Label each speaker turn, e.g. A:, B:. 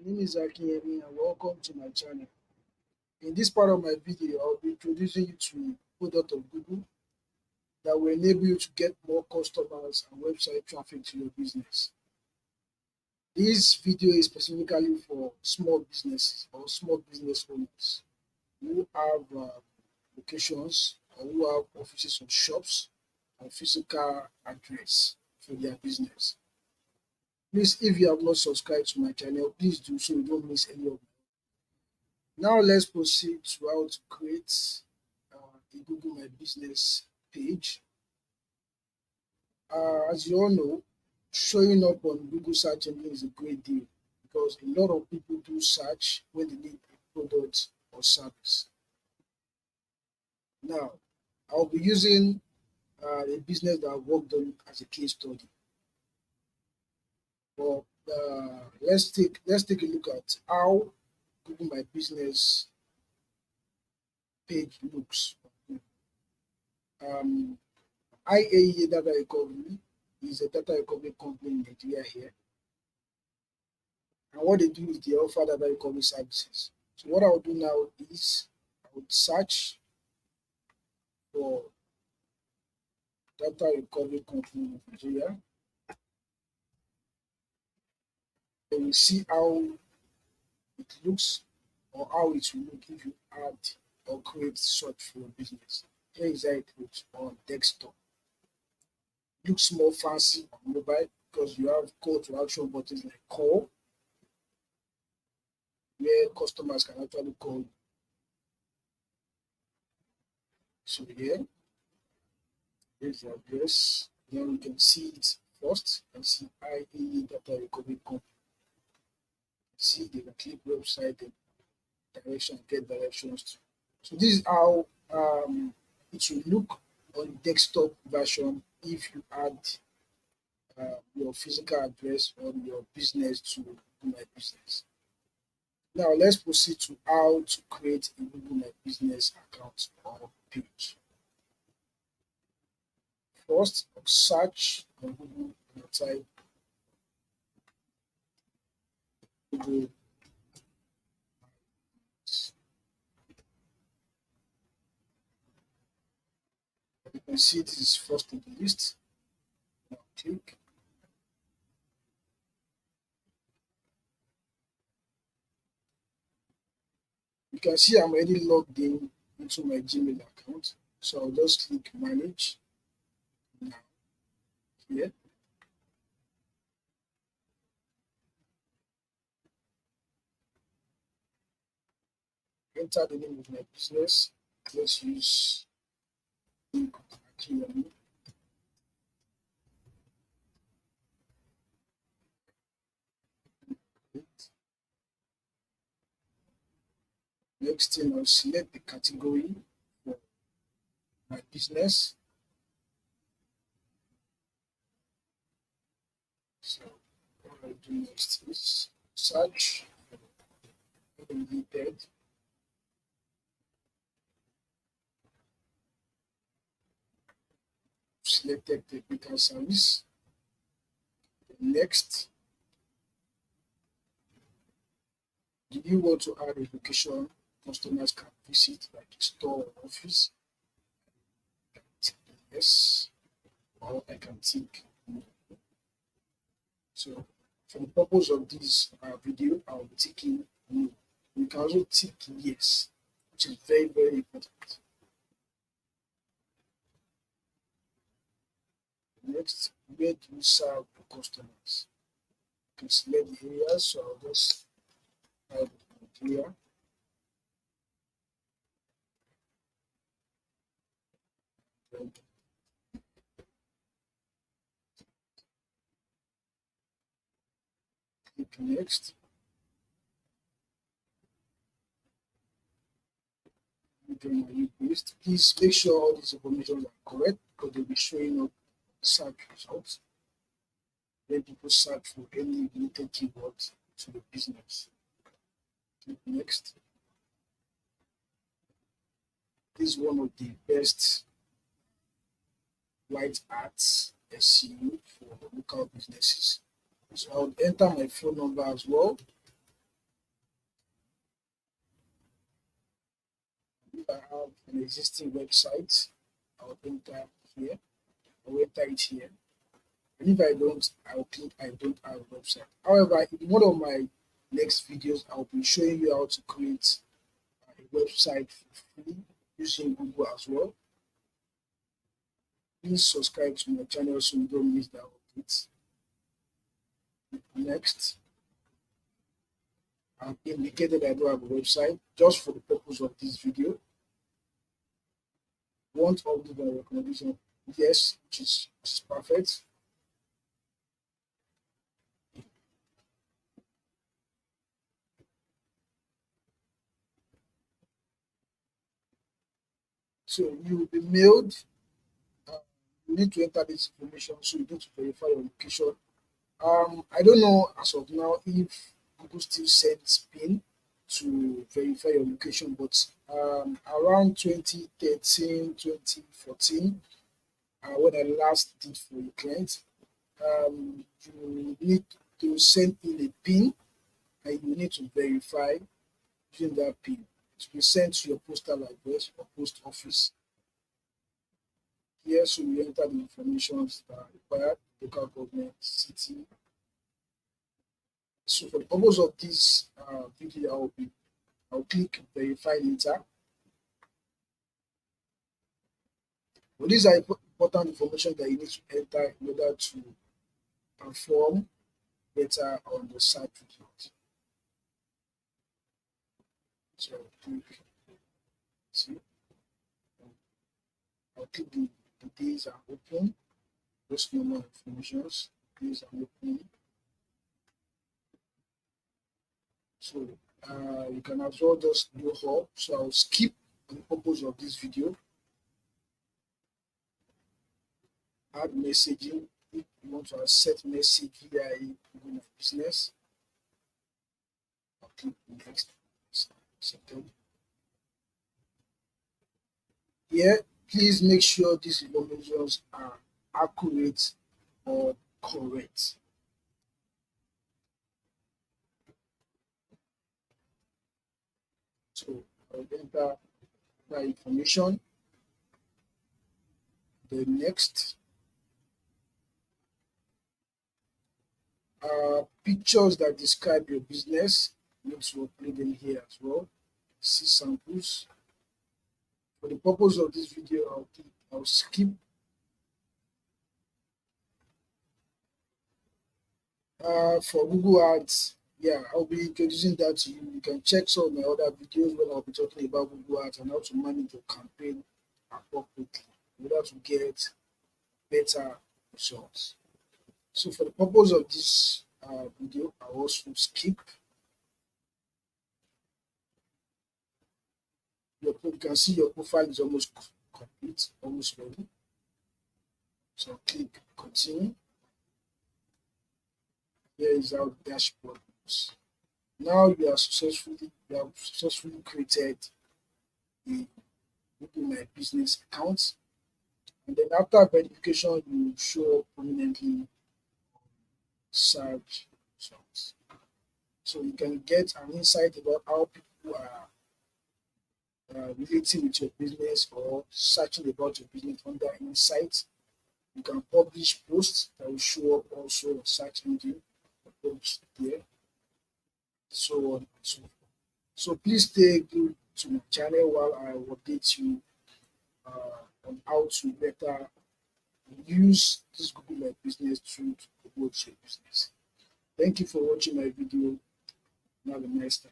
A: name is Akinyemi and welcome to my channel. In this part of my video, I'll be introducing you to a product of Google that will enable you to get more customers and website traffic to your business. This video is specifically for small businesses or small business owners who have locations or who have offices or shops and physical address for their business. Please, if you have not subscribed to my channel, please do so you don't miss any of them. Now let's proceed to how to create a Google My Business page. As you all know, showing up on Google search engine is a great deal because a lot of people do search when they need a product or service. Now, I'll be using a business that I've worked on as a case study. But let's take a look at how Google My Business page looks. IAEA Data Recovery is a data recovery company in Nigeria here. And what they do is they offer data recovery services. So what I'll do now is I would search for data recovery company in Nigeria. And we see how it looks or how it will look if you add or create search for your business. Here is how it looks on desktop. It looks more fancy on mobile because you have call to action buttons like call, where customers can actually call you. So here, here's the address. Then we can see it first and see IAE Data Recovery Company. See, they can click website and direction, get directions to. So this is how it will look on desktop version if you add your physical address on your business to Google My Business. Now let's proceed to how to create a Google My Business account or page. First, search on Google and type Google. You can see this is first in the list. Now click. You can see I'm already logged in into my Gmail account. So I'll just click manage. Now here. Enter the name of my business. Let's use Akinyemi. Next thing, I'll select the category for my business. So what I'll do next is search related. Selected technical service. Next, do you want to add a location customers can visit, like a store or office? I can tick yes, or I can tick no. So for the purpose of this video, I'll be ticking no. You can also tick yes, which is very, very important. Next, where do you serve the customers? You can select the areas, so I'll just type Nigeria. Click next. Please make sure all these information are correct because they'll be showing up search results when people search for any related keywords to the business. Click next. This is one of the best white hats SEO for local businesses. So I'll enter my phone number as well. if I have an existing website, I'll enter here, I'll enter it here. And if I don't, I'll click I don't have a website. However, in one of my next videos, I'll be showing you how to create a website for free using Google as well. Please subscribe to my channel so you don't miss that updates. Next, I've indicated I don't have a website just for the purpose of this video. Want update my recommendation? Yes, which is perfect. So you will be mailed. You need to enter this information, so you need to verify your location. I don't know as of now if Google still sends PIN to verify your location, but around 2013, 2014, when I last did for a client, you need to send in a PIN and you need to verify using that PIN. It will be sent to your postal address or post office. Here, so you enter the information that are required, local government, city. So for the purpose of this video, I'll click verify later. Well, these are important information that you need to enter in order to perform better on the site result. So click, see, I'll click the days are open, those normal informations, days are open. So you can as well just do hub. So I'll skip the purpose of this video. Add messaging. If you want to set message via Google Business, I'll click next. Second. Here, please make sure these information are accurate or correct. So I'll enter that information. The next pictures that describe your business, need to upload them here as well. See samples. For the purpose of this video, I'll skip. For Google Ads, yeah, I'll be introducing that to you. You can check some of my other videos when I'll be talking about Google Ads and how to manage your campaign appropriately in order to get better results. So for the purpose of this video, I'll also skip. You can see your profile is almost complete, almost ready. So click continue. Here is our dashboard. Now you have successfully created a Google My Business account, and then after verification, you will show up prominently search results. So you can get an insight about how people are relating with your business or searching about your business under insights. You can publish posts that will show up also on search engine, publish there, so on and so forth. So please stay glued to my channel while I update you on how to better use this Google My Business tool to promote your business. Thank you for watching my video and have a nice time.